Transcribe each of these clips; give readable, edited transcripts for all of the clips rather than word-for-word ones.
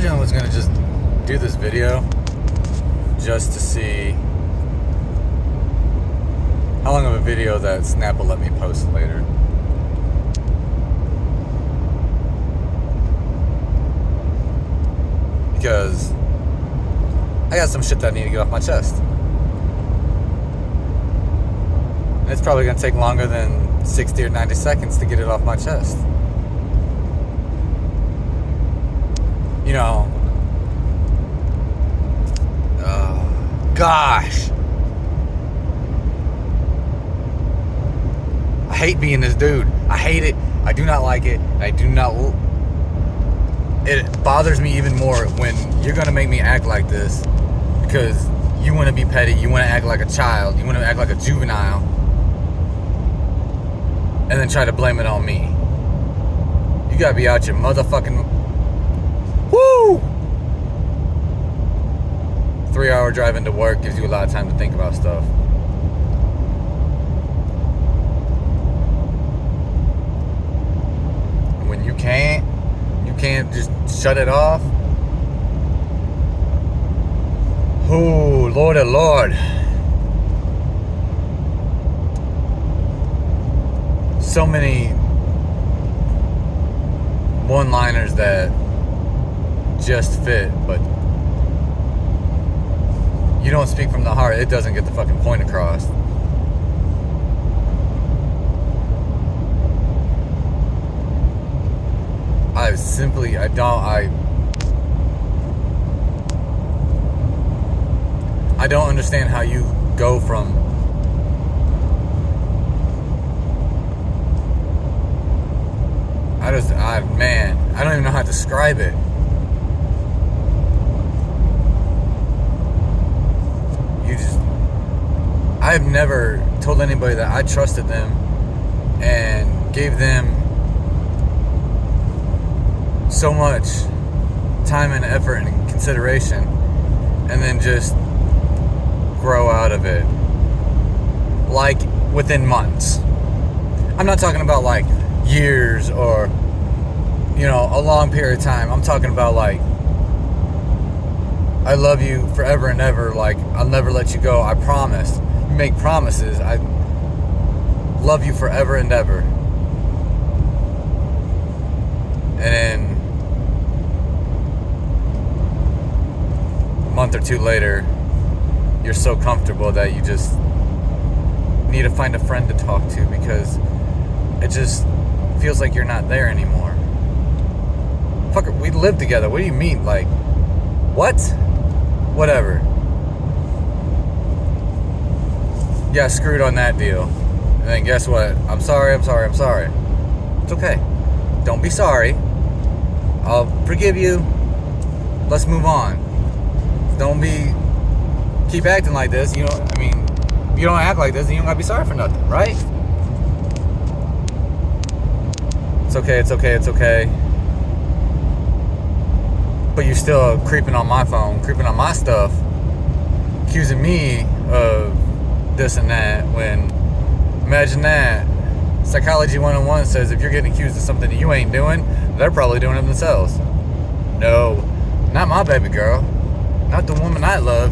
originally was going to just do this video just to see how long of a video that Snap will let me post later. Because I got some shit that I need to get off my chest. And it's probably going to take longer than 60 or 90 seconds to get it off my chest. You know, gosh. I hate being this dude. I hate it. I do not like it. I do not. It bothers me even more when you're going to make me act like this because you want to be petty. You want to act like a child. You want to act like a juvenile. And then try to blame it on me. You got to be out your motherfucking... Woo! 3-hour drive into work gives you a lot of time to think about stuff. And when you can't just shut it off. Oh, Lord, oh Lord. So many one-liners that just fit, but you don't speak from the heart, it doesn't get the fucking point across. I don't understand how you go from man, I don't even know how to describe it. I've never told anybody that I trusted them and gave them so much time and effort and consideration and then just grow out of it like within months. I'm not talking about like years or, you know, a long period of time. I'm talking about like, I love you forever and ever. Like, I'll never let you go. I promise. You make promises. I love you forever and ever. And then a month or two later, you're so comfortable that you just need to find a friend to talk to because it just feels like you're not there anymore. Fucker, we live together. What do you mean? Like, what? Whatever. Yeah, screwed on that deal. And then guess what? I'm sorry. It's okay. Don't be sorry. I'll forgive you. Let's move on. Don't keep acting like this. You know, I mean, if you don't act like this, then you don't gotta be sorry for nothing, right? It's okay. But you're still creeping on my phone, creeping on my stuff, accusing me of this and that, when, imagine that. Psychology 101 says if you're getting accused of something that you ain't doing, they're probably doing it themselves. No, not my baby girl. Not the woman I love.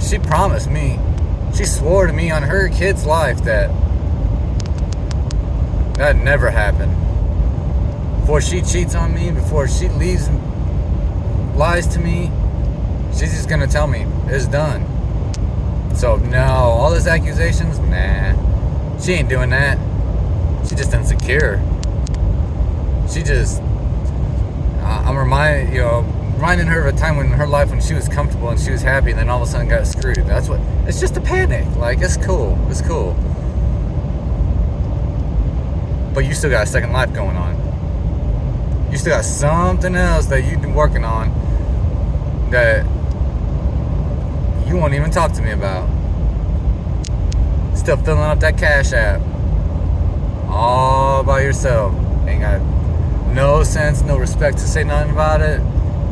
She promised me, she swore to me on her kid's life that never happened. Before she cheats on me, before she leaves and lies to me, she's just gonna tell me it's done. So no, all those accusations, nah, she ain't doing that. She just insecure. She just, I'm reminding her of a time in her life when she was comfortable and she was happy, and then all of a sudden got screwed. It's just a panic. Like, it's cool. But you still got a second life going on. You still got something else that you've been working on that you won't even talk to me about. Still filling up that Cash App all by yourself. Ain't got no sense, no respect to say nothing about it.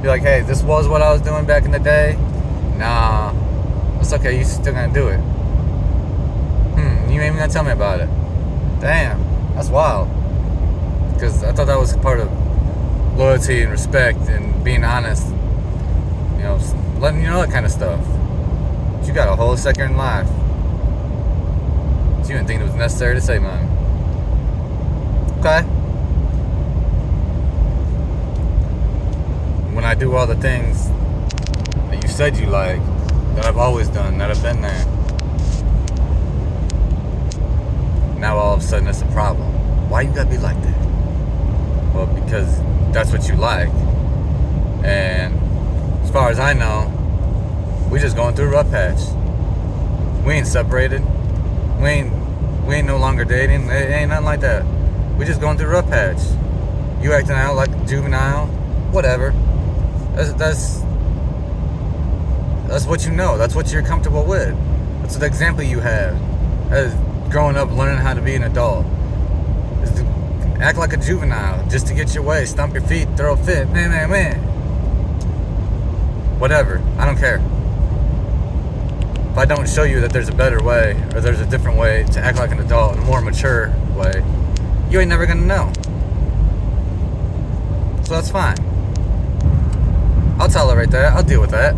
Be like, hey, this was what I was doing back in the day. Nah, it's okay. You still gonna do it. You ain't even gonna tell me about it. Damn, that's wild. Because I thought that was part of loyalty and respect and being honest, letting you know that kind of stuff. But you got a whole second life. So you didn't think it was necessary to say mine. Okay. When I do all the things that you said you like, that I've always done, that have been there, now all of a sudden it's a problem. Why you gotta be like that? Well, because that's what you like. And as far as I know, we just going through a rough patch. We ain't separated. We ain't no longer dating. It ain't nothing like that. We just going through a rough patch. You acting out like a juvenile, whatever. That's what you know. That's what you're comfortable with. That's the example you have as growing up, learning how to be an adult. Is to act like a juvenile just to get your way, stomp your feet, throw a fit, man. Whatever. I don't care. If I don't show you that there's a better way or there's a different way to act like an adult in a more mature way, you ain't never gonna know. So that's fine. I'll tolerate that. I'll deal with that.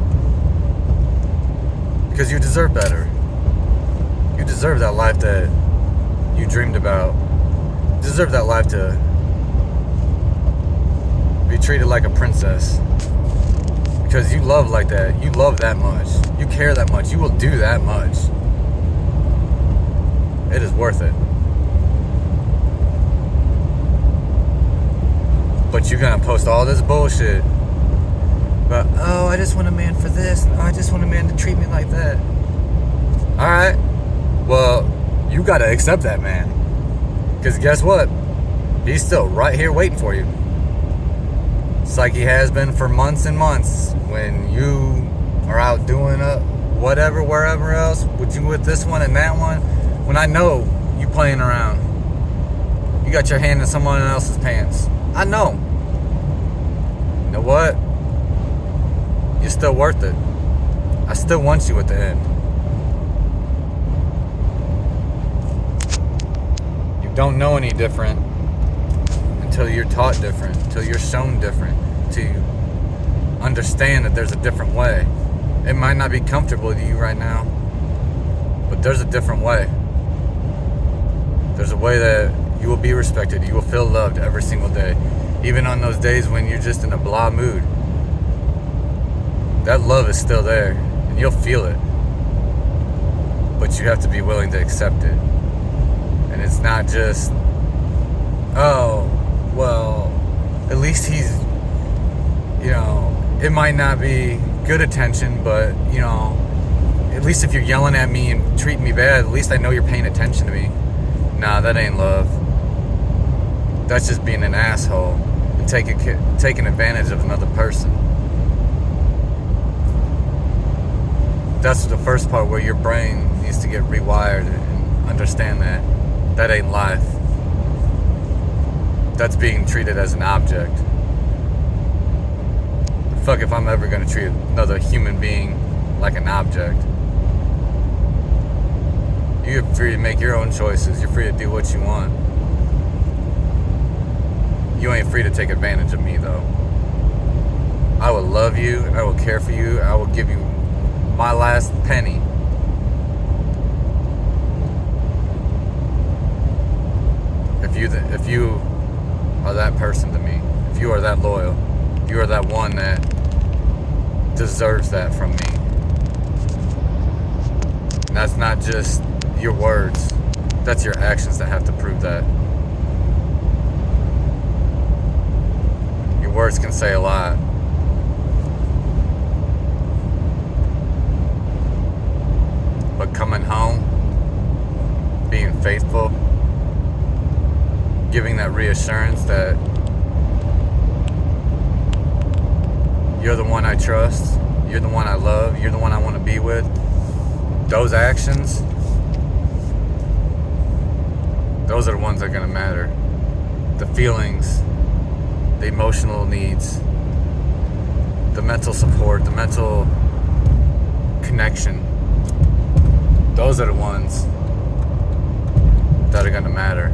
Because you deserve better. You deserve that life that you dreamed about. You deserve that life to be treated like a princess. Because you love like that. You love that much. You care that much. You will do that much. It is worth it. But you're gonna post all this bullshit about, oh, I just want a man for this. Oh, I just want a man to treat me like that. Alright. Well, you gotta accept that man. Because guess what? He's still right here waiting for you. It's like he has been for months and months. When you are out doing whatever, wherever else, with this one and that one, when I know you playing around, you got your hand in someone else's pants. I know. You know what? You're still worth it. I still want you at the end. You don't know any different until you're taught different, until you're shown different, until you understand that there's a different way. It might not be comfortable to you right now, but there's a different way. There's a way that you will be respected. You will feel loved every single day. Even on those days when you're just in a blah mood. That love is still there, and you'll feel it. But you have to be willing to accept it. And it's not just, oh, well, at least he's, it might not be good attention, but, at least if you're yelling at me and treating me bad, at least I know you're paying attention to me. Nah, that ain't love. That's just being an asshole and taking advantage of another person. That's the first part where your brain needs to get rewired and understand that ain't life. That's being treated as an object. Fuck if I'm ever gonna treat another human being like an object. You're free to make your own choices. You're free to do what you want. You ain't free to take advantage of me, though. I will love you, and I will care for you. I will give you my last penny. If you are that person to me, if you are that loyal, you are that one that deserves that from me. And that's not just your words, that's your actions that have to prove that. Your words can say a lot. But coming home, being faithful, giving that reassurance that you're the one I trust, you're the one I love, you're the one I want to be with, those actions, those are the ones that are going to matter. The feelings, the emotional needs, the mental support, the mental connection, those are the ones that are going to matter.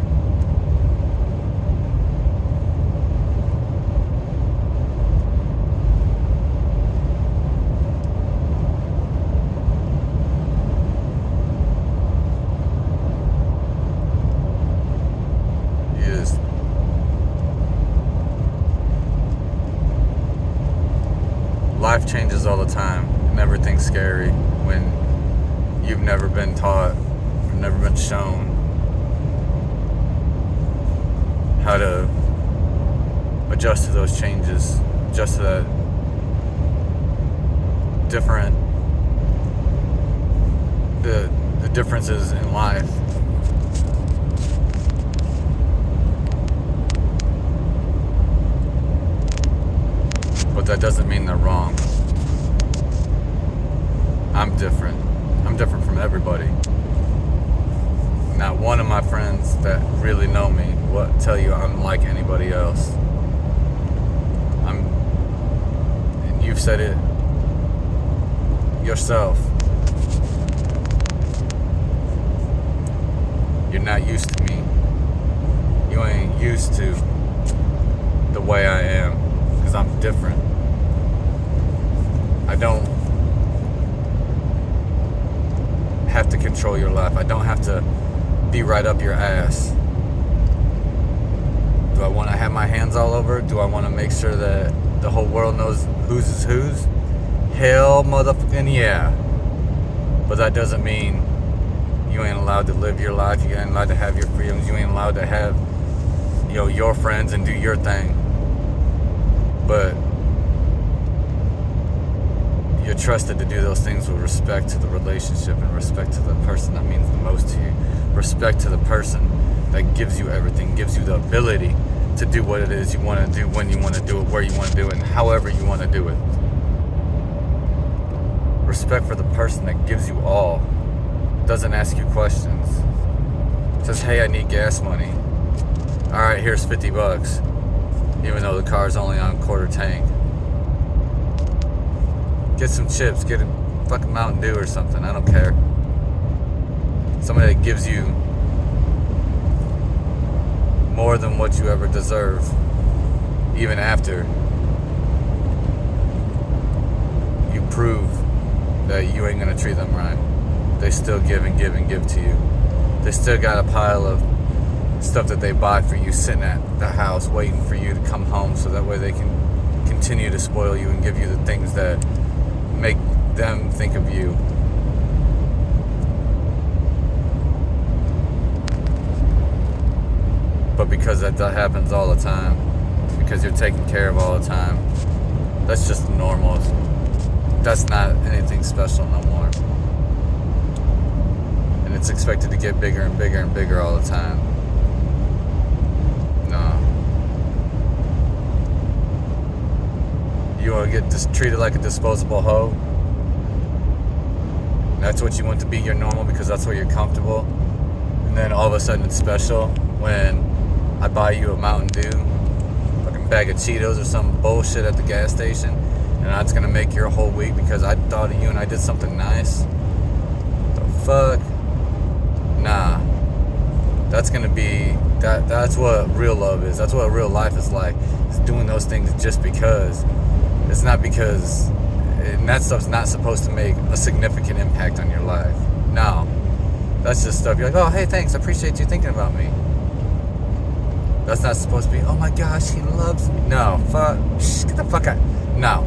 changes all the time, and everything's scary when you've never been taught or never been shown how to adjust to those changes, adjust to that different, the differences in life. But that doesn't mean they're wrong. I'm different. I'm different from everybody. Not one of my friends that really know me will tell you I'm like anybody else. And you've said it yourself. You're not used to me. You ain't used to the way I am, because I'm different. I don't have to control your life. I don't have to be right up your ass. Do I want to have my hands all over it? Do I want to make sure that the whole world knows whose is whose? Hell motherfucking yeah. But that doesn't mean you ain't allowed to live your life. You ain't allowed to have your freedoms. You ain't allowed to have, your friends and do your thing. But you're trusted to do those things with respect to the relationship and respect to the person that means the most to you. Respect to the person that gives you everything, gives you the ability to do what it is you want to do, when you want to do it, where you want to do it, and however you want to do it. Respect for the person that gives you all, doesn't ask you questions. Says, hey, I need gas money. All right, here's $50, even though the car's only on quarter tank. Get some chips, get a fucking Mountain Dew or something, I don't care. Somebody that gives you more than what you ever deserve, even after you prove that you ain't gonna treat them right. They still give and give and give to you. They still got a pile of stuff that they buy for you sitting at the house waiting for you to come home, so that way they can continue to spoil you and give you the things that make them think of you. But because that happens all the time, because you're taken care of all the time, that's just normal. That's not anything special no more. And it's expected to get bigger and bigger and bigger all the time. No. You want to get treated like a disposable hoe? That's what you want to be your normal because that's where you're comfortable. And then all of a sudden it's special when I buy you a Mountain Dew, fucking bag of Cheetos or some bullshit at the gas station, and that's gonna make your whole week because I thought of you and I did something nice. The fuck? Nah. That's gonna be that's what real love is. That's what real life is like. It's doing those things just because. It's not because, and that stuff's not supposed to make a significant impact on your life. No. That's just stuff you're like, oh hey, thanks, I appreciate you thinking about me. That's not supposed to be, oh my gosh, he loves me. No, fuck, get the fuck out. No.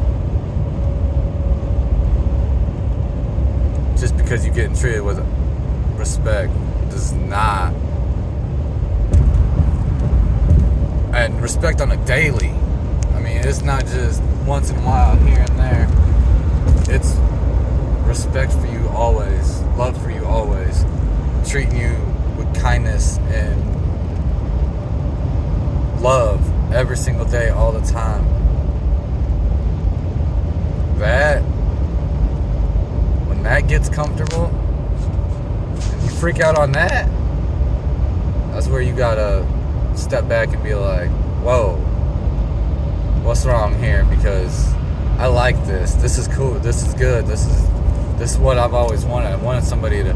Just because you're getting treated with respect does not. And respect on a daily. I mean, it's not just once in a while here and there. It's respect for you always, love for you always, treating you with kindness and love every single day, all the time. When that gets comfortable and you freak out on that, that's where you gotta step back and be like, whoa, what's wrong here? Because I like this. This is cool. This is good. This is what I've always wanted. I wanted somebody to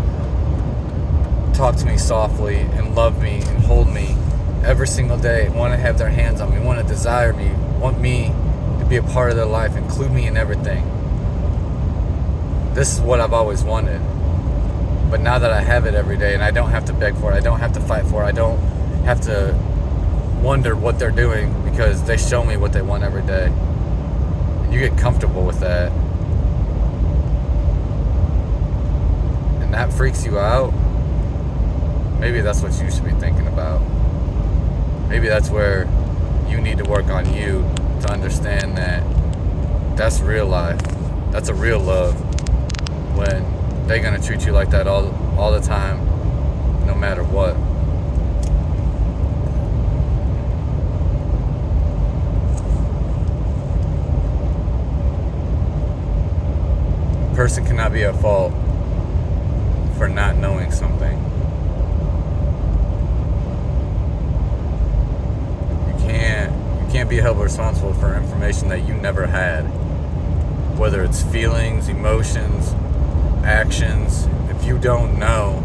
talk to me softly and love me and hold me every single day, want to have their hands on me, want to desire me, want me to be a part of their life, include me in everything. This is what I've always wanted. But now that I have it every day and I don't have to beg for it, I don't have to fight for it, I don't have to wonder what they're doing because they show me what they want every day. And you get comfortable with that. and that freaks you out, maybe that's what you should be thinking about. Maybe that's where you need to work on you to understand that that's real life. That's a real love. When they're gonna treat you like that all the time, no matter what. A person cannot be at fault for not knowing something. You can't be held responsible for information that you never had. Whether it's feelings, emotions, actions, if you don't know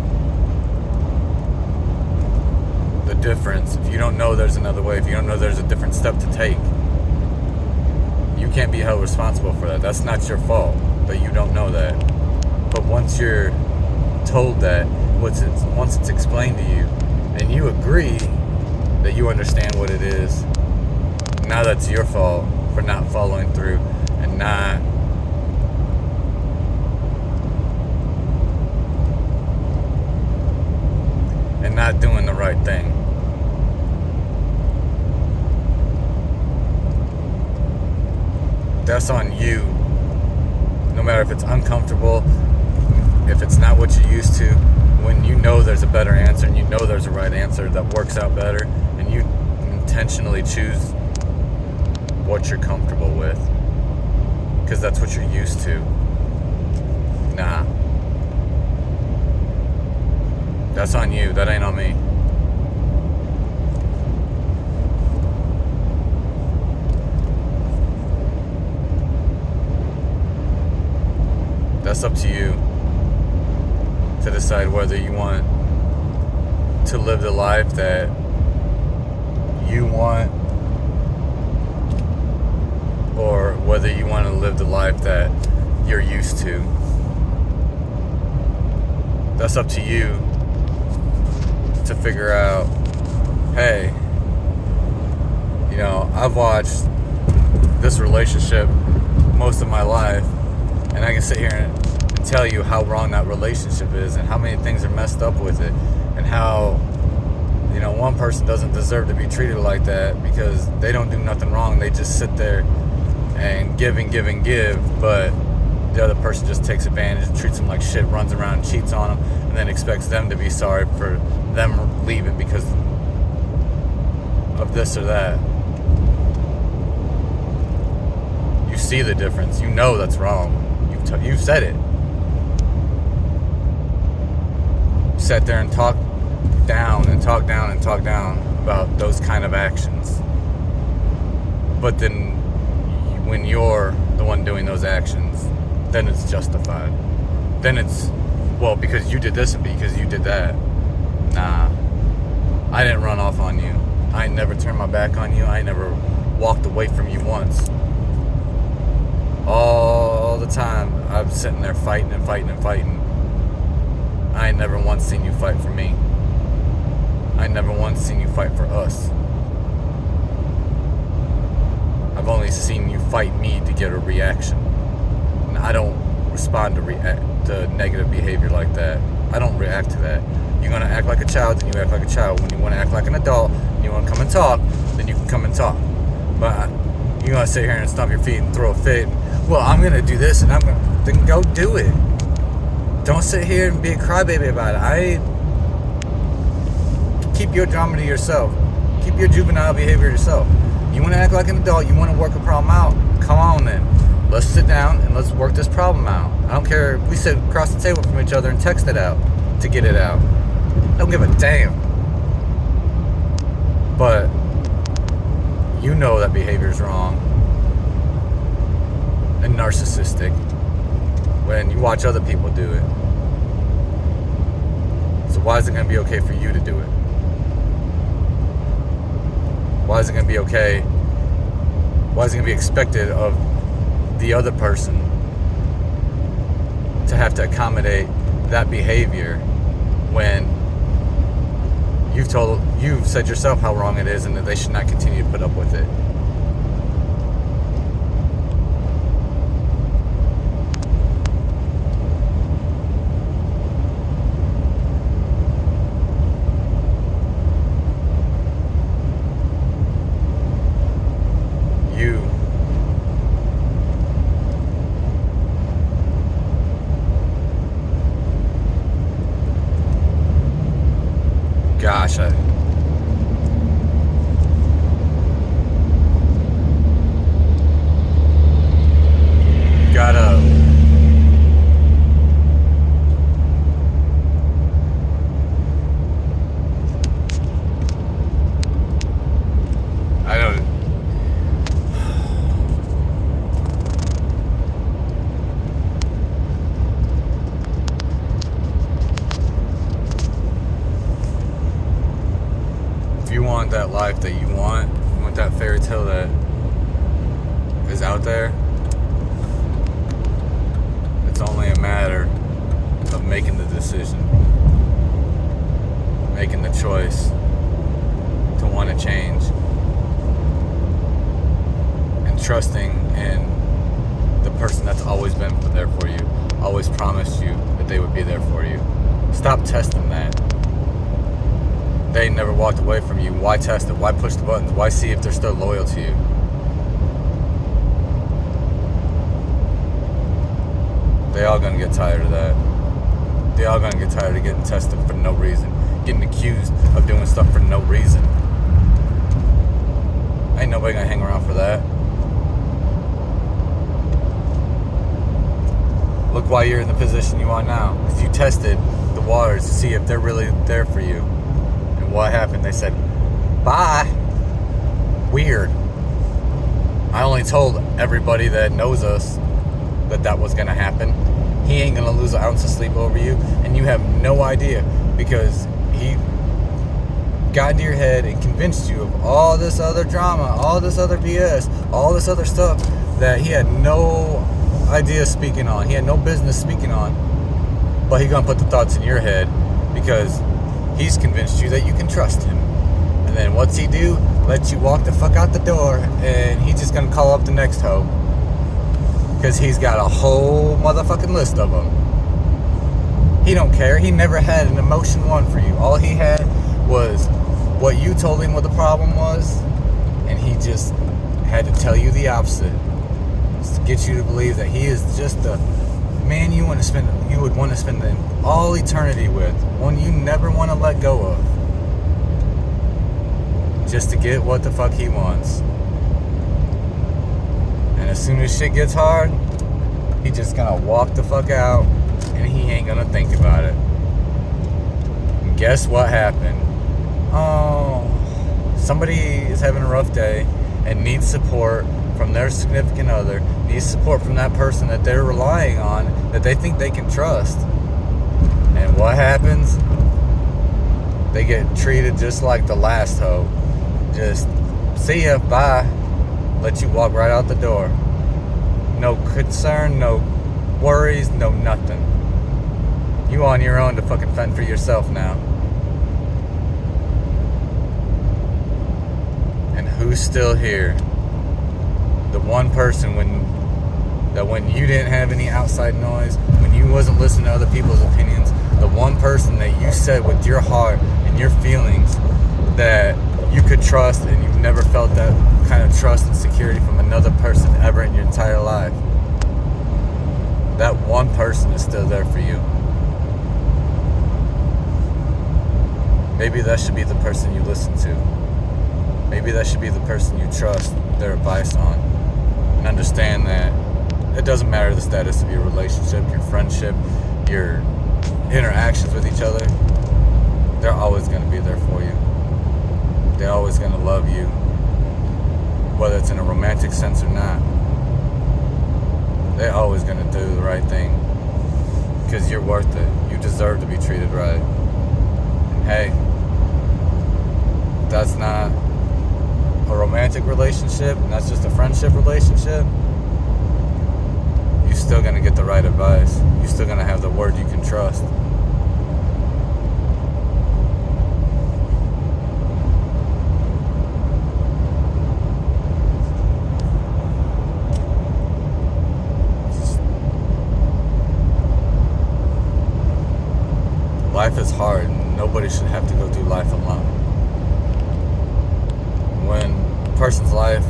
the difference, if you don't know there's another way, if you don't know there's a different step to take, you can't be held responsible for that. That's not your fault that you don't know that. But once you're told that, once it's explained to you, and you agree that you understand what it is, now that's your fault for not following through and not doing the right thing. That's on you. No matter if it's uncomfortable, if it's not what you're used to, when you know there's a better answer and you know there's a right answer that works out better, and you intentionally choose what you're comfortable with because that's what you're used to. Nah. That's on you. That ain't on me. That's up to you to decide whether you want to live the life that you want or whether you want to live the life that you're used to. That's up to you to figure out, hey, I've watched this relationship most of my life, and I can sit here and tell you how wrong that relationship is and how many things are messed up with it, and how one person doesn't deserve to be treated like that because they don't do nothing wrong. They just sit there and give and give and give, but the other person just takes advantage and treats them like shit, runs around and cheats on them, and then expects them to be sorry for them leaving because of this or that. You see the difference. You know that's wrong. You've said it. You sat there and talked down and talked down and talked down about those kind of actions. But then when you're the one doing those actions, then it's justified. Then it's, well, because you did this and because you did that. Nah. I didn't run off on you. I ain't never turned my back on you. I ain't never walked away from you once. All the time, I'm sitting there fighting and fighting and fighting. I ain't never once seen you fight for me. I ain't never once seen you fight for us. I've only seen you fight me to get a reaction. And I don't respond to negative behavior like that. I don't react to that. You're going to act like a child, then you act like a child. When you want to act like an adult, and you want to come and talk, then you can come and talk. But you're going to sit here and stomp your feet and throw a fit. Well, I'm going to do this, and I'm going to... Then go do it. Don't sit here and be a crybaby about it. Keep your drama to yourself. Keep your juvenile behavior to yourself. You want to act like an adult, you want to work a problem out, come on then. Let's sit down and let's work this problem out. I don't care if we sit across the table from each other and text it out to get it out. Don't give a damn. But you know that behavior is wrong and narcissistic when you watch other people do it. So why is it going to be okay for you to do it? Why is it going to be okay? Why is it going to be expected of the other person to have to accommodate that behavior when you've said yourself how wrong it is and that they should not continue to put up with it? Gosh, gotta. I don't. If you want that life that you want that fairy tale that is out there, it's only a matter of making the decision, making the choice to want to change, and trusting in the person that's always been there for you, always promised you that they would be there for you. Stop testing that. They never walked away from you. Why test it? Why push the buttons? Why see if they're still loyal to you? They all gonna get tired of that. They all gonna get tired of getting tested for no reason, getting accused of doing stuff for no reason. Ain't nobody gonna hang around for that. Look why you're in the position you are now, because you tested the waters to see if they're really there for you. And what happened? They said, bye. Weird. I only told everybody that knows us that was gonna happen. He ain't gonna lose an ounce of sleep over you, and you have no idea, because he got into your head and convinced you of all this other drama, all this other BS, all this other stuff that he had no idea speaking on. He had no business speaking on, but he gonna put the thoughts in your head because he's convinced you that you can trust him. And then what's he do? Let you walk the fuck out the door, and he's just gonna call up the next hoe. Because he's got a whole motherfucking list of them. He don't care. He never had an emotion one for you. All he had was what you told him what the problem was, and he just had to tell you the opposite. Just to get you to believe that he is just the man you would want to spend all eternity with, one you never want to let go of. Just to get what the fuck he wants. And as soon as shit gets hard, he just gonna walk the fuck out, and he ain't gonna think about it. And guess what happened? Oh, somebody is having a rough day and needs support from their significant other, needs support from that person that they're relying on, that they think they can trust. And what happens? They get treated just like the last hoe. Just, see ya, bye. Let you walk right out the door. No concern, no worries, no nothing. You on your own to fucking fend for yourself now. And who's still here? The one person when you didn't have any outside noise, when you wasn't listening to other people's opinions, the one person that you said with your heart and your feelings that you could trust, and you've never felt that kind of trust and security from another person ever in your entire life. That one person is still there for you. Maybe that should be the person you listen to. Maybe that should be the person you trust their advice on. And understand that it doesn't matter the status of your relationship, your friendship, your interactions with each other. They're always going to be there for you. They're always going to love you, whether it's in a romantic sense or not. They're always going to do the right thing because you're worth it. You deserve to be treated right. And hey, if that's not a romantic relationship and that's just a friendship relationship, you're still going to get the right advice. You're still going to have the word you can trust. Life is hard, and nobody should have to go through life alone. When a person's life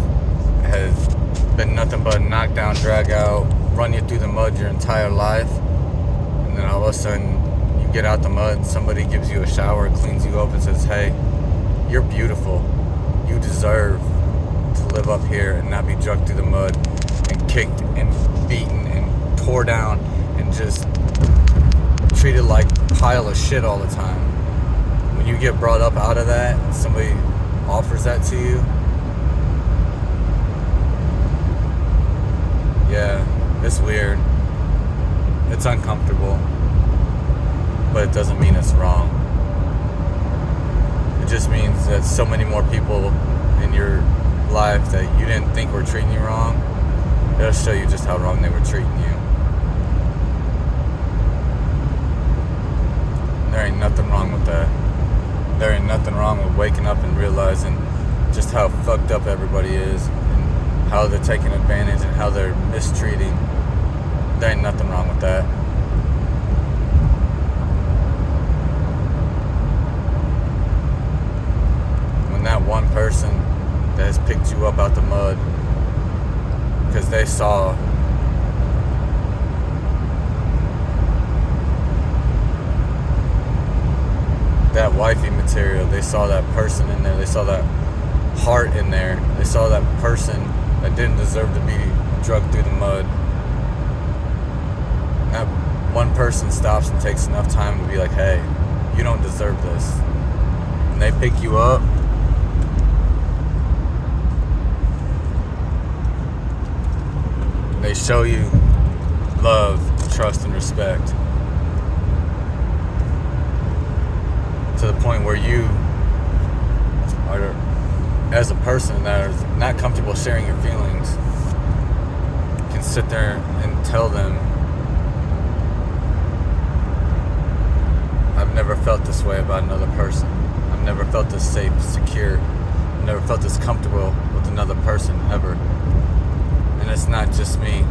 has been nothing but knock down, drag out, run you through the mud your entire life, and then all of a sudden you get out the mud and somebody gives you a shower, cleans you up and says, hey, you're beautiful. You deserve to live up here and not be dragged through the mud and kicked and beaten and tore down and just treated like a pile of shit all the time. When you get brought up out of that and somebody offers that to you, yeah, it's weird. It's uncomfortable. But it doesn't mean it's wrong. It just means that so many more people in your life that you didn't think were treating you wrong, it'll show you just how wrong they were treating you. There ain't nothing wrong with that. There ain't nothing wrong with waking up and realizing just how fucked up everybody is and how they're taking advantage and how they're mistreating. There ain't nothing wrong with that. When that one person that has picked you up out the mud because they saw that wifey material, they saw that person in there, they saw that heart in there, they saw that person that didn't deserve to be dragged through the mud. That one person stops and takes enough time to be like, hey, you don't deserve this. And they pick you up. They show you love, trust, and respect. To the point where you are, as a person that is not comfortable sharing your feelings, can sit there and tell them, I've never felt this way about another person. I've never felt this safe, secure. I've never felt this comfortable with another person ever. And it's not just me.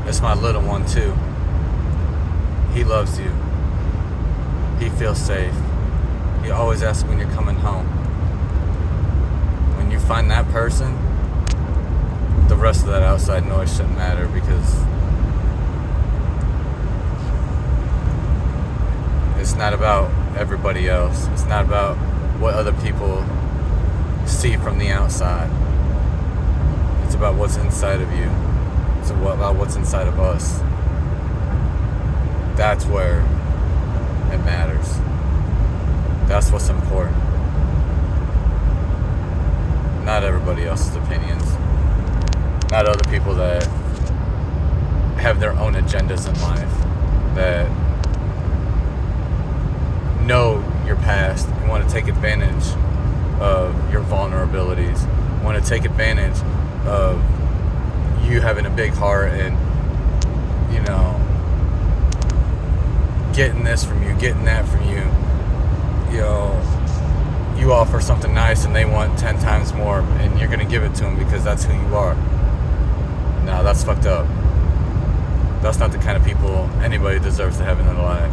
It's my little one too. He loves you. He feels safe. He always asks when you're coming home. When you find that person, the rest of that outside noise shouldn't matter, because it's not about everybody else. It's not about what other people see from the outside. It's about what's inside of you. It's about what's inside of us. That's where it matters. That's what's important. Not everybody else's opinions. Not other people that have their own agendas in life, that know your past and want to take advantage of your vulnerabilities, want to take advantage of you having a big heart and, you know, getting this from you, getting that from you. You know, you offer something nice and they want 10 times more, and you're going to give it to them because that's who you are. No, that's fucked up. That's not the kind of people anybody deserves to have in their life.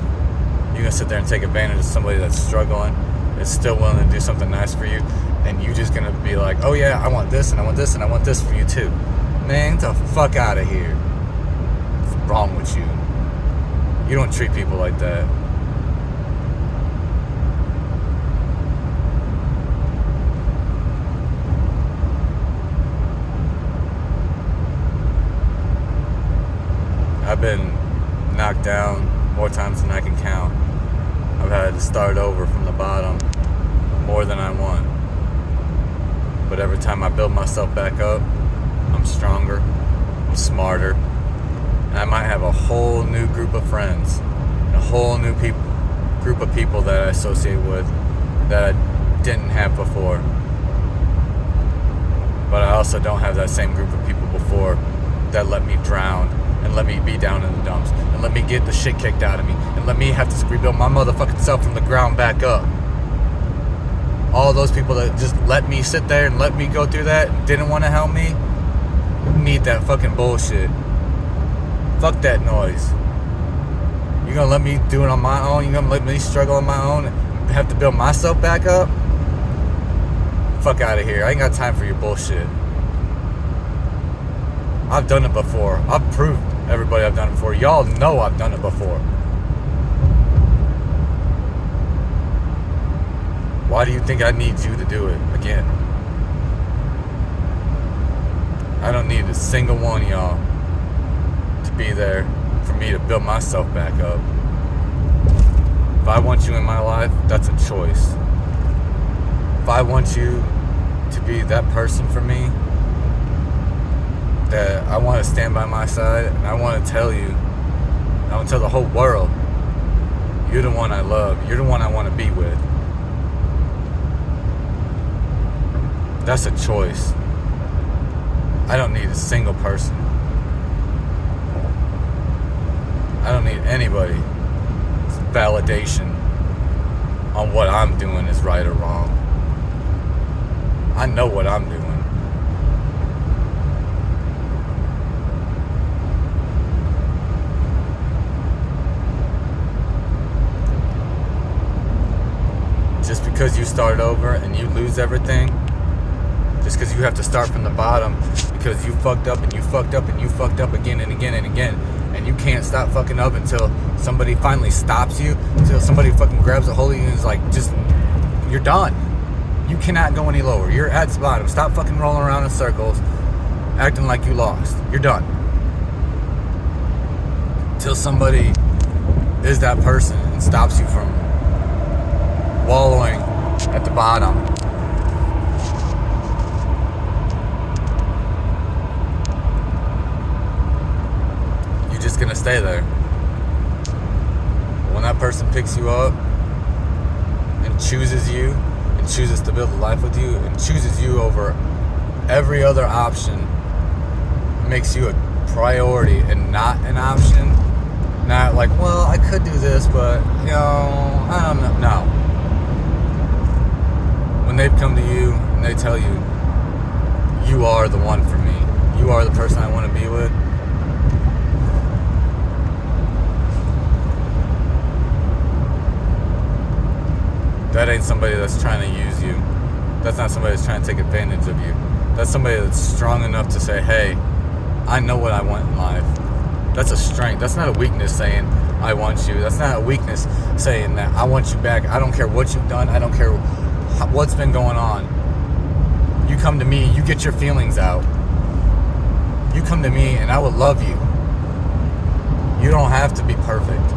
You're going to sit there and take advantage of somebody that's struggling, that's still willing to do something nice for you, and you just going to be like, oh yeah, I want this, and I want this, and I want this for you too. Man, get the fuck out of here. What's wrong with you? You don't treat people like that. I've been knocked down more times than I can count. I've had to start over from the bottom more than I want. But every time I build myself back up, I'm stronger, I'm smarter, and I might have a whole new group of friends, and a whole new group of people that I associate with that I didn't have before. But I also don't have that same group of people before that let me drown and let me be down in the dumps and let me get the shit kicked out of me and let me have to rebuild my motherfucking self from the ground back up. All those people that just let me sit there and let me go through that and didn't want to help me need that fucking bullshit. Fuck that noise. You gonna let me do it on my own? You gonna let me struggle on my own and have to build myself back up? Fuck out of here. I ain't got time for your bullshit. I've done it before. I've proved everybody I've done it before. Y'all know I've done it before. Why do you think I need you to do it again? I don't need a single one of y'all to be there for me to build myself back up. If I want you in my life, that's a choice. If I want you to be that person for me, that I want to stand by my side, and I want to tell you, I want to tell the whole world, you're the one I love, you're the one I want to be with. That's a choice. I don't need a single person. I don't need anybody's validation on what I'm doing is right or wrong. I know what I'm doing. Just because you start over and you lose everything, just because you have to start from the bottom because you fucked up and you fucked up and you fucked up again and again and again, and you can't stop fucking up until somebody finally stops you, until somebody fucking grabs a hold of you and is like, just, you're done. You cannot go any lower. You're at the bottom. Stop fucking rolling around in circles, acting like you lost. You're done. Till somebody is that person and stops you from wallowing at the bottom. You're just gonna stay there. When that person picks you up and chooses you and chooses to build a life with you and chooses you over every other option, makes you a priority and not an option, not like, well, I could do this, but, you know, I don't know. No. When they come to you and they tell you, you are the one for me, you are the person I want to be with, that ain't somebody that's trying to use you. That's not somebody that's trying to take advantage of you. That's somebody that's strong enough to say, hey, I know what I want in life. That's a strength. That's not a weakness saying, I want you. That's not a weakness saying that I want you back. I don't care what you've done. I don't care what's been going on. You come to me, you get your feelings out. You come to me and I will love you. You don't have to be perfect.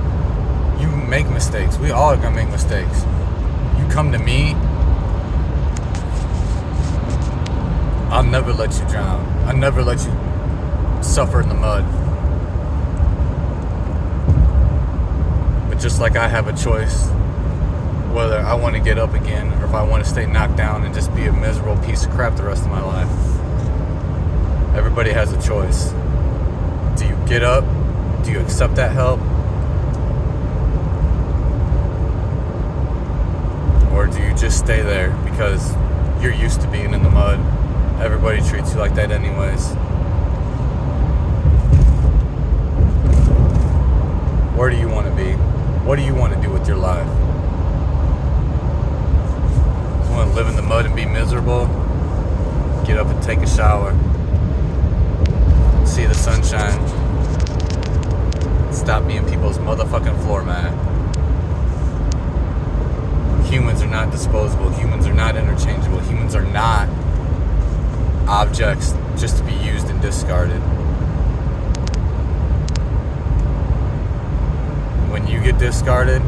You make mistakes. We all are going to make mistakes. You come to me, I'll never let you drown. I'll never let you suffer in the mud. But just like I have a choice whether I want to get up again or if I want to stay knocked down and just be a miserable piece of crap the rest of my life. Everybody has a choice. Do you get up? Do you accept that help? Or do you just stay there because you're used to being in the mud? Everybody treats you like that anyways. Where do you want to be? What do you want to do with your life? You want to live in the mud and be miserable? Get up and take a shower. See the sunshine. Stop being people's motherfucking floor mat. Humans are not disposable. Humans are not interchangeable. Humans are not objects just to be used and discarded. When you get discarded,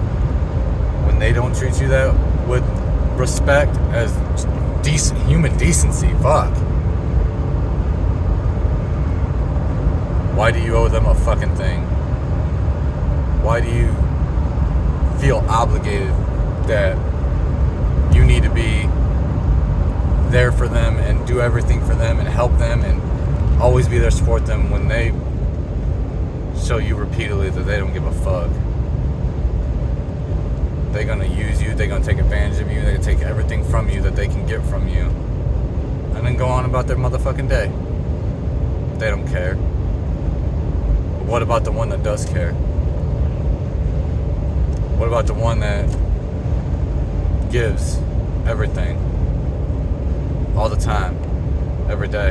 when they don't treat you that with respect as decent human decency, fuck. Why do you owe them a fucking thing? Why do you feel obligated that you need to be there for them and do everything for them and help them and always be there to support them when they show you repeatedly that they don't give a fuck? They're gonna use you, they're gonna take advantage of you, they're gonna take everything from you that they can get from you and then go on about their motherfucking day. They don't care. But what about the one that does care? What about the one that gives everything all the time, every day?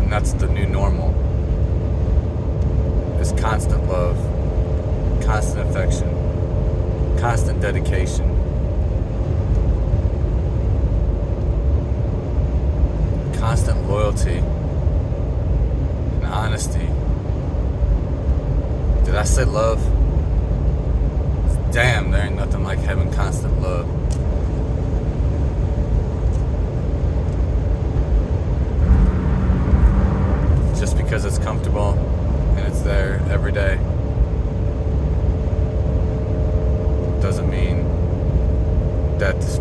And that's the new normal. constant love, constant affection, constant dedication. Constant loyalty and honesty. Did I say love? Damn, there ain't nothing like having constant love. Just because it's comfortable and it's there every day doesn't mean that the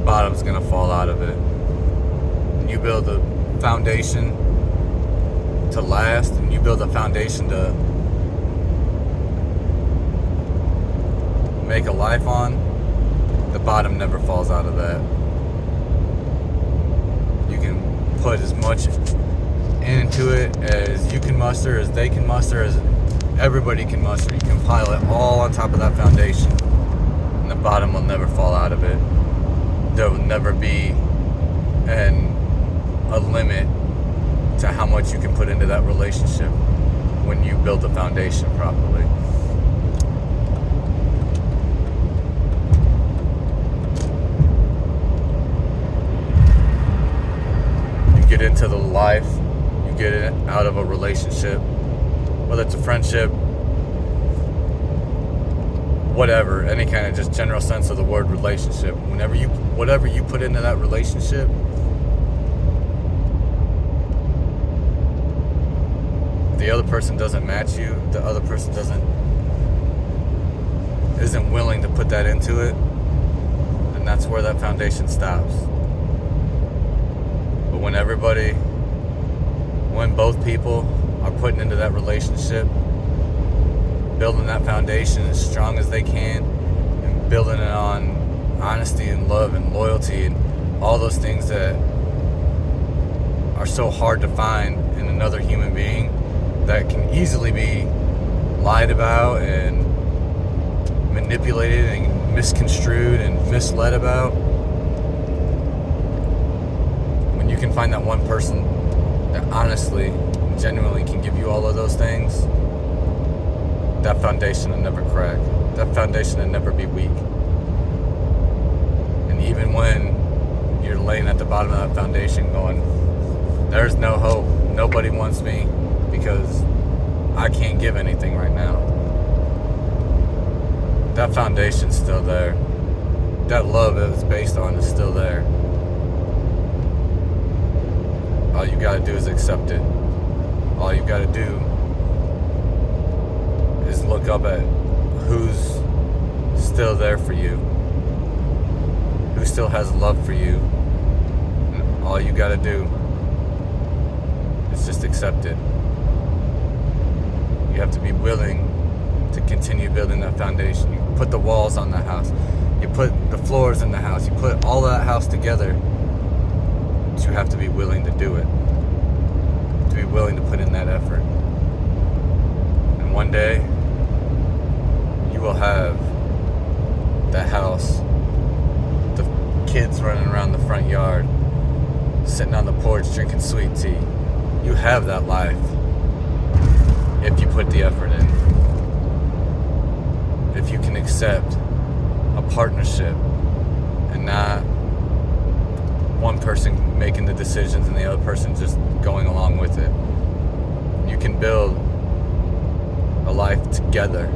bottom's gonna fall out of it. You build a foundation to last, and you build a foundation to make a life on, the bottom never falls out of that. You can put as much into it as you can muster, as they can muster, as everybody can muster. You can pile it all on top of that foundation, and the bottom will never fall out of it. There will never be a limit to how much you can put into that relationship when you build the foundation properly. You get into the life, you get it out of a relationship, whether it's a friendship, whatever, any kind of just general sense of the word relationship. Whatever you put into that relationship, the other person doesn't match you, the other person isn't willing to put that into it, and that's where that foundation stops. But when both people are putting into that relationship, building that foundation as strong as they can, and building it on honesty and love and loyalty and all those things that are so hard to find in another human being, that can easily be lied about and manipulated and misconstrued and misled about. When you can find that one person that honestly, genuinely can give you all of those things, that foundation will never crack. That foundation will never be weak. And even when you're laying at the bottom of that foundation going, there's no hope, nobody wants me, because I can't give anything right now, that foundation's still there. That love that it's based on is still there. All you gotta do is accept it. All you gotta do is look up at who's still there for you, who still has love for you. And all you gotta do is just accept it. You have to be willing to continue building that foundation. You put the walls on the house, you put the floors in the house, you put all that house together, but you have to be willing to do it, to be willing to put in that effort. And one day you will have that house, the kids running around the front yard, sitting on the porch drinking sweet tea. You have that life if you put the effort in. If you can accept a partnership and not one person making the decisions and the other person just going along with it. You can build a life together.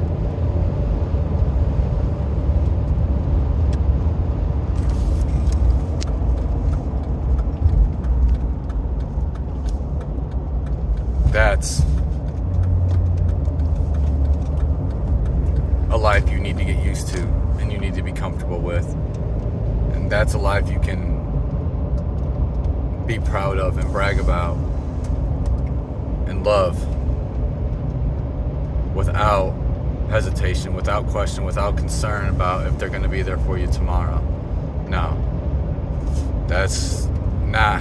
That's a life you need to get used to and you need to be comfortable with. And that's a life you can be proud of and brag about and love without hesitation, without question, without concern about if they're going to be there for you tomorrow. No, that's not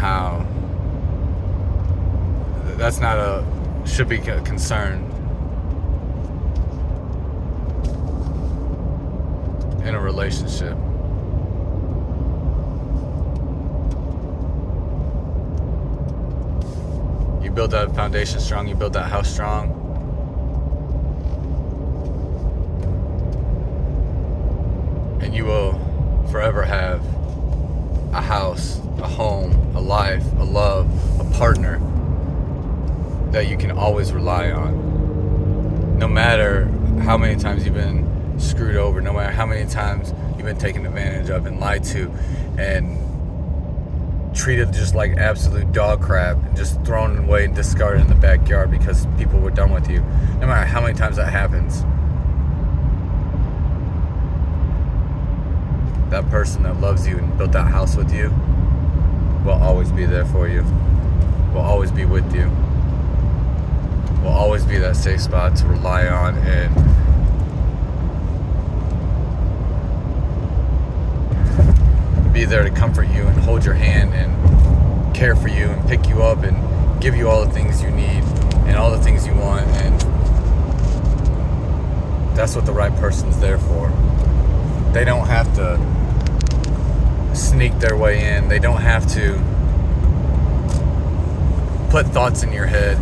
should be a concern in a relationship. You build that foundation strong, you build that house strong, and you will forever have a house, a home, a life, a love, a partner that you can always rely on. No matter how many times you've been screwed over, no matter how many times you've been taken advantage of and lied to and treated just like absolute dog crap and just thrown away and discarded in the backyard because people were done with you. No matter how many times that happens, that person that loves you and built that house with you will always be there for you, will always be with you, will always be that safe spot to rely on and be there to comfort you and hold your hand and care for you and pick you up and give you all the things you need and all the things you want. And that's what the right person's there for. They don't have to sneak their way in. They don't have to put thoughts in your head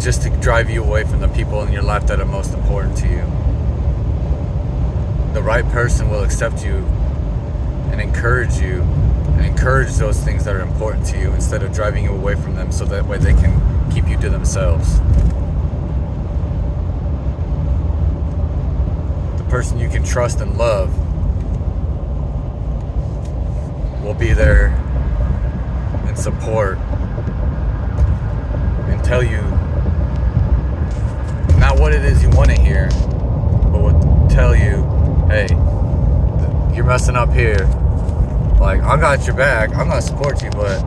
just to drive you away from the people in your life that are most important to you. The right person will accept you and encourage you and encourage those things that are important to you instead of driving you away from them, so that way they can keep you to themselves. The person you can trust and love will be there and support and tell you not what it is you want to hear, but will tell you, hey, you're messing up here. Like, I got your back. I'm gonna support you, but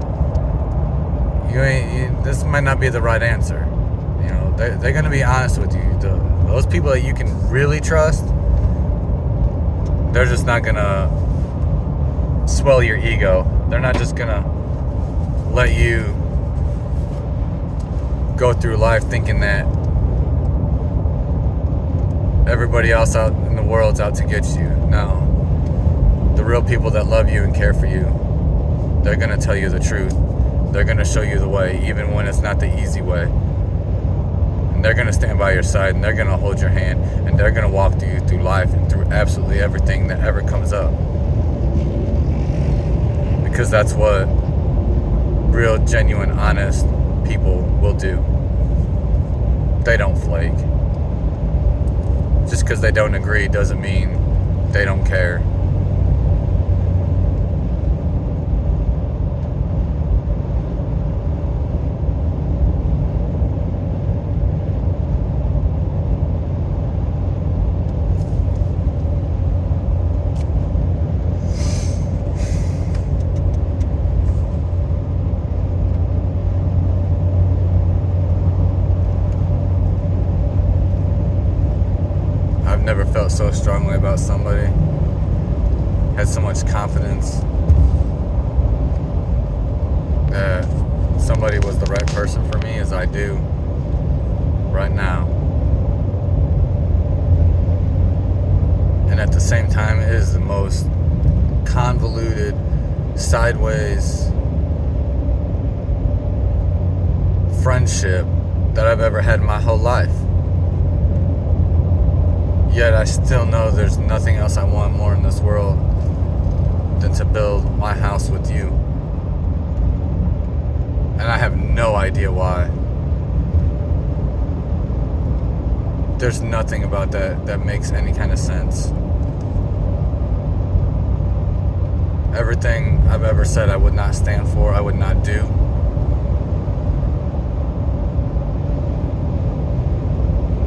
this might not be the right answer. You know, they're gonna be honest with you. Those people that you can really trust, they're just not gonna swell your ego. They're not just gonna let you go through life thinking that everybody else out in the world's out to get you. No. The real people that love you and care for you, they're going to tell you the truth. They're going to show you the way, even when it's not the easy way. And they're going to stand by your side, and they're going to hold your hand, and they're going to walk you through life and through absolutely everything that ever comes up. Because that's what real, genuine, honest people will do. They don't flake. Just because they don't agree doesn't mean they don't care. Never felt so strongly about somebody, had so much confidence that somebody was the right person for me as I do right now. And at the same time, it is the most convoluted, sideways friendship that I've ever had in my whole life. Yet I still know there's nothing else I want more in this world than to build my house with you. And I have no idea why. There's nothing about that makes any kind of sense. Everything I've ever said I would not stand for, I would not do.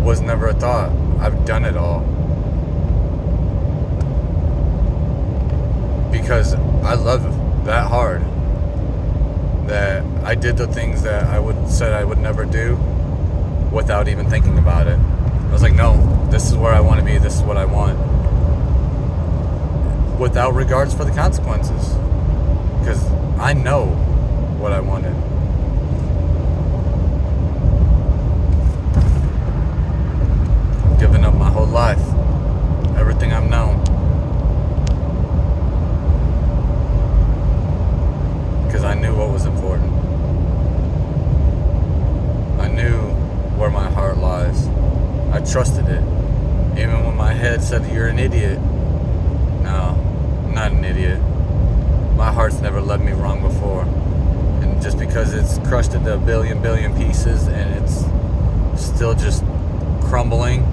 Was never a thought. I've done it all. Because I love that hard that I did the things that said I would never do without even thinking about it. I was like, no, this is where I want to be, this is what I want. Without regards for the consequences. Because I know what I wanted. Given up my whole life, everything I've known, because I knew what was important. I knew where my heart lies. I trusted it, even when my head said you're an idiot. No, no, I'm not an idiot. My heart's never led me wrong before. And just because it's crushed into a billion pieces and it's still just crumbling,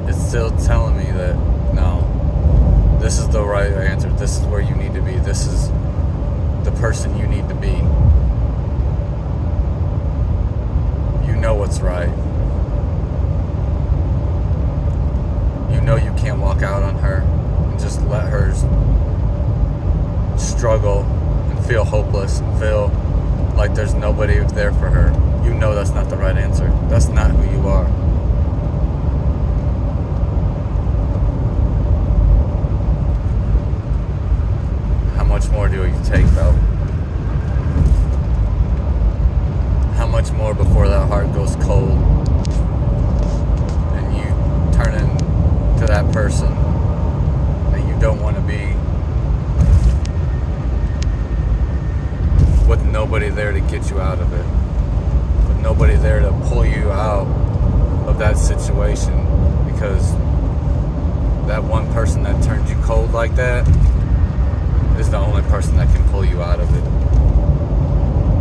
it's still telling me that, no, this is the right answer. This is where you need to be. This is the person you need to be. You know what's right. You know you can't walk out on her and just let her struggle and feel hopeless and feel like there's nobody there for her. You know that's not the right answer. That's not who you are. How much more do you take, though? How much more before that heart goes cold and you turn into that person that you don't want to be, with nobody there to get you out of it, with nobody there to pull you out of that situation, because that one person that turned you cold like that is the only person that can pull you out of it.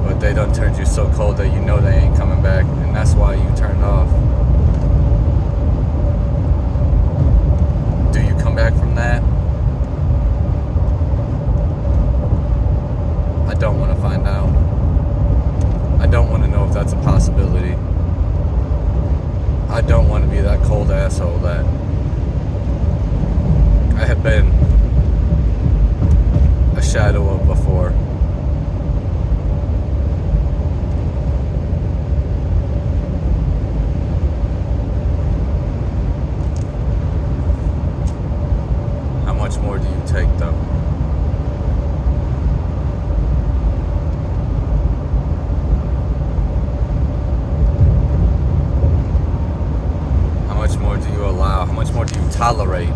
But they done turned you so cold that you know they ain't coming back, and that's why you turned off. Do you come back from that? I don't want to find out. I don't want to know if that's a possibility. I don't want to be that cold asshole that I have been a shadow of before. How much more do you take, though? How much more do you allow? How much more do you tolerate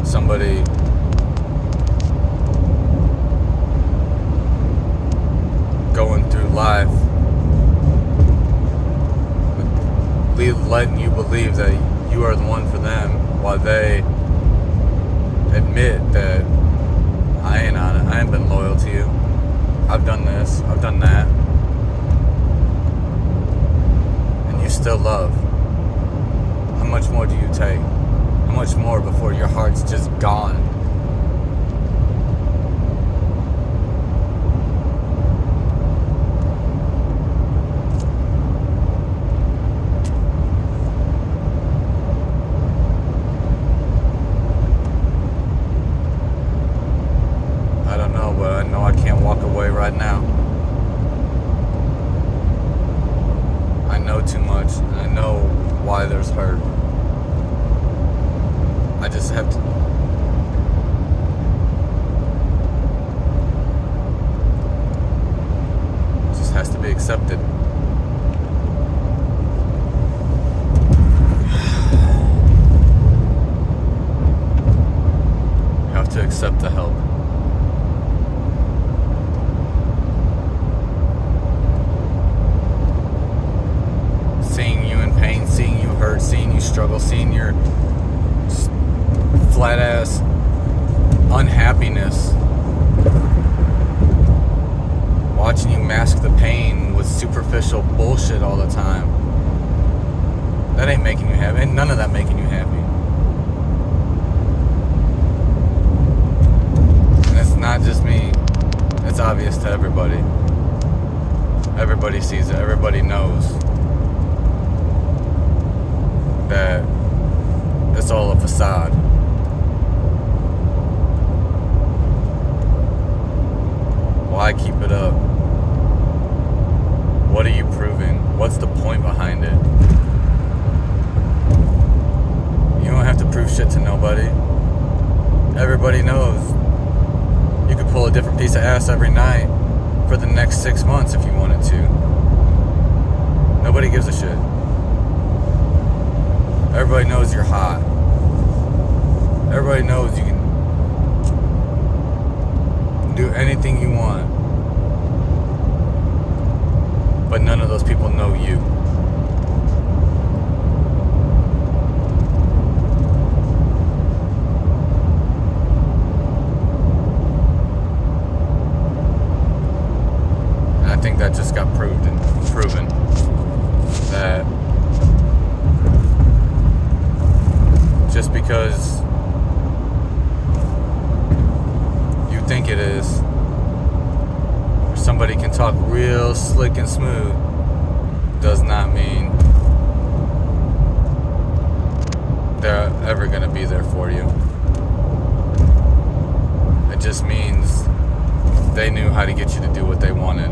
somebody going through life letting you believe that you are the one for them, while they admit that I ain't on it, I ain't been loyal to you, I've done this, I've done that, and you still love? How much more do you take? How much more before your heart's just gone? I don't know, but I know I can't walk away right now. I know too much, and I know why there's hurt. I just have to. It just has to be accepted. You have to accept the help. Seeing you in pain, seeing you hurt, seeing you struggle, seeing your flat ass unhappiness, watching you mask the pain with superficial bullshit all the time. That ain't making you happy. Ain't none of that making you happy. And it's not just me. It's obvious to everybody. Everybody sees it. Everybody knows that it's all a facade. Why keep it up? What are you proving? What's the point behind it? You don't have to prove shit to nobody. Everybody knows. You could pull a different piece of ass every night for the next 6 months if you wanted to. Nobody gives a shit. Everybody knows you're hot. Everybody knows you can do anything you want. But none of those people know you. real slick and smooth does not mean they're ever going to be there for you. It just means they knew how to get you to do what they wanted.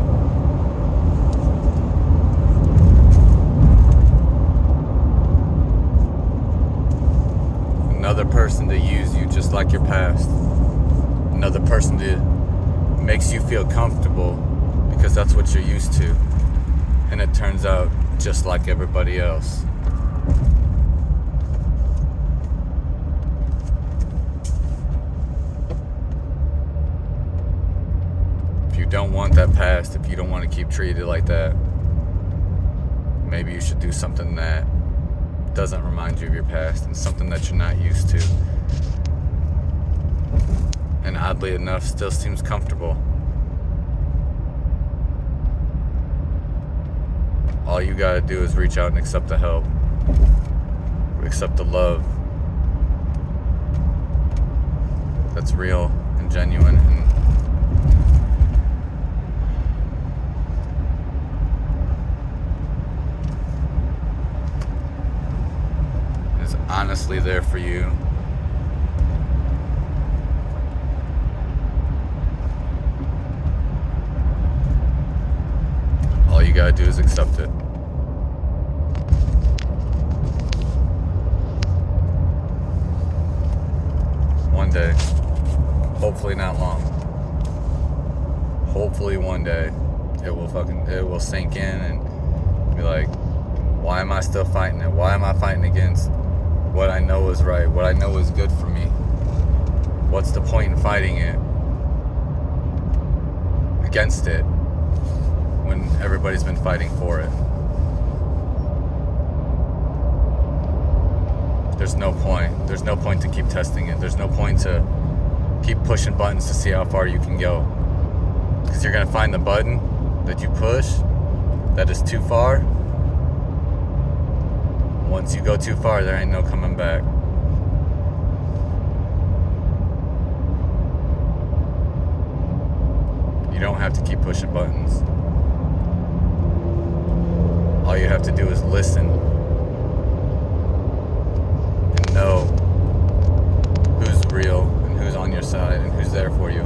Another person to use you just like your past. Another person that makes you feel comfortable because that's what you're used to. And it turns out just like everybody else. If you don't want that past, if you don't want to keep treated like that, maybe you should do something that doesn't remind you of your past and something that you're not used to. And oddly enough, still seems comfortable. All you gotta do is reach out and accept the help, accept the love that's real and genuine and is honestly there for you. All you gotta do is accept it. One day, hopefully not long, hopefully one day it will sink in and be like, why am I still fighting it? Why am I fighting against what I know is right, what I know is good for me? What's the point in fighting it against it when everybody's been fighting for it? There's no point. There's no point to keep testing it. There's no point to keep pushing buttons to see how far you can go. Because you're going to find the button that you push that is too far. Once you go too far, there ain't no coming back. You don't have to keep pushing buttons. All you have to do is listen and know who's real and who's on your side and who's there for you.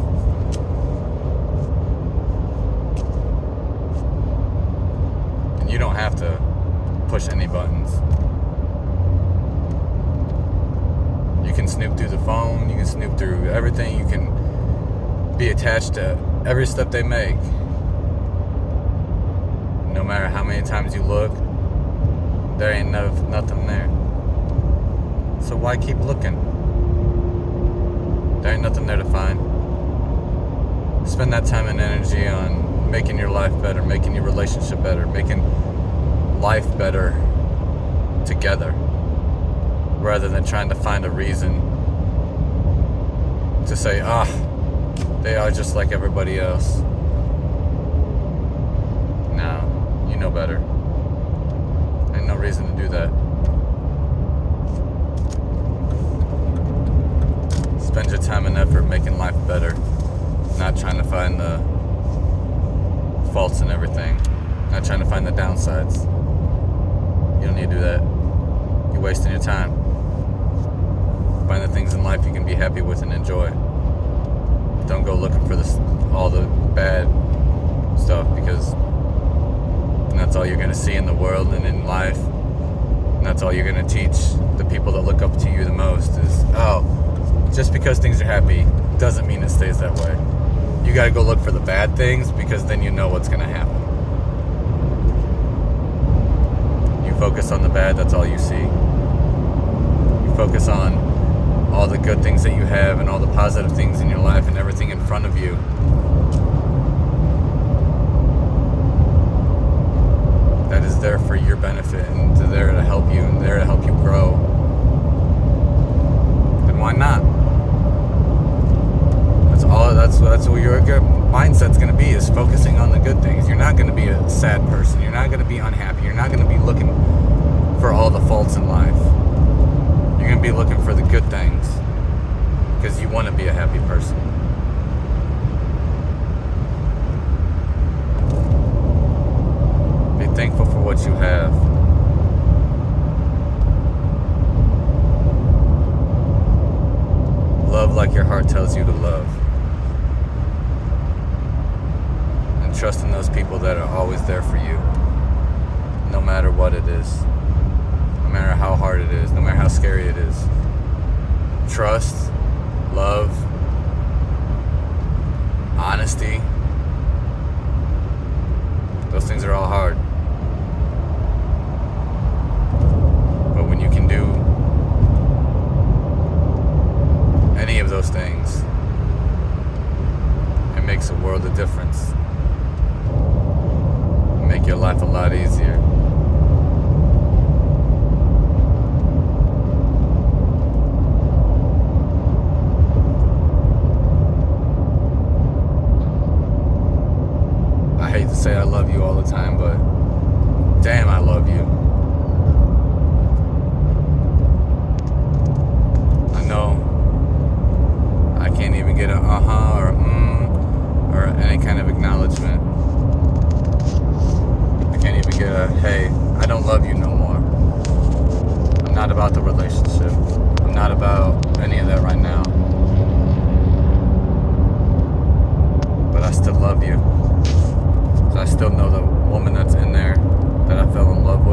And you don't have to push any buttons. You can snoop through the phone, you can snoop through everything, you can be attached to every step they make. No matter how many times you look, there ain't nothing there. So why keep looking? There ain't nothing there to find. Spend that time and energy on making your life better, making your relationship better, making life better together, rather than trying to find a reason to say, they are just like everybody else. No, you know better. Ain't no reason to do that. Spend your time and effort making life better, not trying to find the faults in everything, not trying to find the downsides. You don't need to do that. You're wasting your time. Find the things in life you can be happy with and enjoy. Don't go looking for all the bad stuff, because that's all you're going to see in the world and in life. And that's all you're going to teach the people that look up to you the most is, just because things are happy doesn't mean it stays that way. You got to go look for the bad things, because then you know what's going to happen. You focus on the bad, that's all you see. You focus on all the good things that you have and all the positive things in your life and everything in front of you. That is there for your benefit and there to help you and there to help you grow. Then why not? That's what your mindset's going to be, is focusing on the good things. You're not going to be a sad person. You're not going to be unhappy. You're not going to be looking for all the faults in life. You're going to be looking for the good things, because you want to be a happy person. thankful for what you have. Love like your heart tells you to love. And trust in those people that are always there for you. No matter what it is. No matter how hard it is. No matter how scary it is. Trust, love, honesty. Those things are all hard. But when you can do any of those things, it makes a world of difference. Make your life a lot easier. I hate to say I love you all the time, but damn, I love you. I know I can't even get a uh-huh or any kind of acknowledgement. I can't even get a, hey, I don't love you no more. I'm not about the relationship. I'm not about any of that right now. But I still love you. So I still know the woman that's in there that I fell in love with.